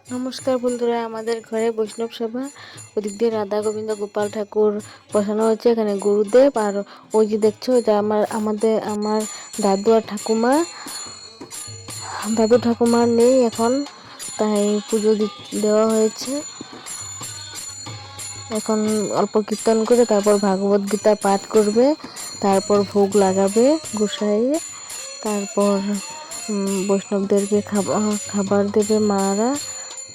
নমস্কার বন্ধুরা, আমাদের ঘরে বৈষ্ণব সভা, ওদিক দিয়ে রাধা গোবিন্দ গোপাল ঠাকুর বসানো হচ্ছে। এখানে গুরুদেব আর ওই যে দেখছো এটা আমার দাদু আর ঠাকুমা। দাদু ঠাকুমা নেই এখন, তাই পুজো দেওয়া হয়েছে। এখন অল্প কীর্তন করে তারপর ভাগবত গীতা পাঠ করবে, তারপর ভোগ লাগাবে গোসাইয়ে, তারপর বৈষ্ণবদেরকে খাবার দেবে, মারা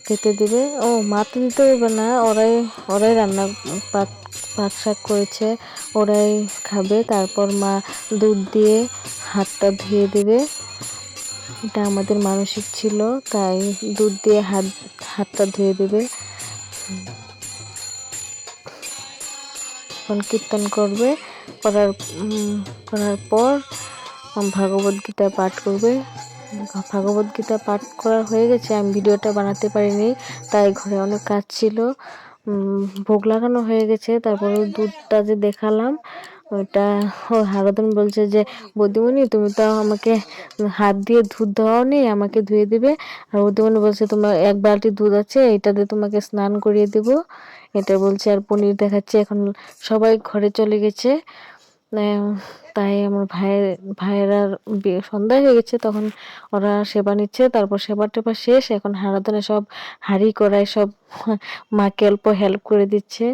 খেতে দেবে। ও মা তো দিতে দেবে না, ওরাই ওরাই রান্না পাক পাক শাক করেছে, ওরাই খাবে। তারপর মা দুধ দিয়ে হাতটা ধুয়ে দেবে, এটা আমাদের মানসিক ছিল, তাই দুধ দিয়ে হাতটা ধুয়ে দেবে। এখন কীর্তন করবে, করার পর ভাগবত গীতা পাঠ করবে। ভাগবত গীতা পাঠ করা হয়ে গেছে, আমি ভিডিওটা বানাতে পারিনি, তাই ঘরে অনেক কাজ ছিল। ভোগ লাগানো হয়ে গেছে। তারপরে দুধটা যে দেখালাম, ওইটা হারাধন বলছে যে বৌদিমণি তুমি তো আমাকে হাত দিয়ে দুধ দেওয়াওনি, আমাকে ধুয়ে দিবে। আর বৌদিমণি বলছে তোমার এক বালতি দুধ আছে, এটাতে তোমাকে স্নান করিয়ে দেবো, এটা বলছে। আর পনির দেখাচ্ছে। এখন সবাই ঘরে চলে গেছে, তাই আমার ভাইয়েরা সন্ধ্যা হয়ে গেছে, তখন ওরা সেবা নিচ্ছে। তারপর সেবা টেবা শেষ, এখন হারাধনে সব হাঁড়ি কড়াই সব মাকে অল্প হেল্প করে দিচ্ছে,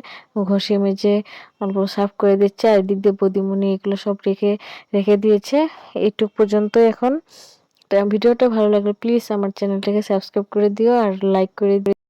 ঘষে মেজে অল্প সাফ করে দিচ্ছে। আর এদিক দিয়ে বদিমণি এগুলো সব রেখে রেখে দিয়েছে। এইটুক পর্যন্ত এখন। ভিডিওটা ভালো লাগলে প্লিজ আমার চ্যানেলটাকে সাবস্ক্রাইব করে দিও আর লাইক করে দিও।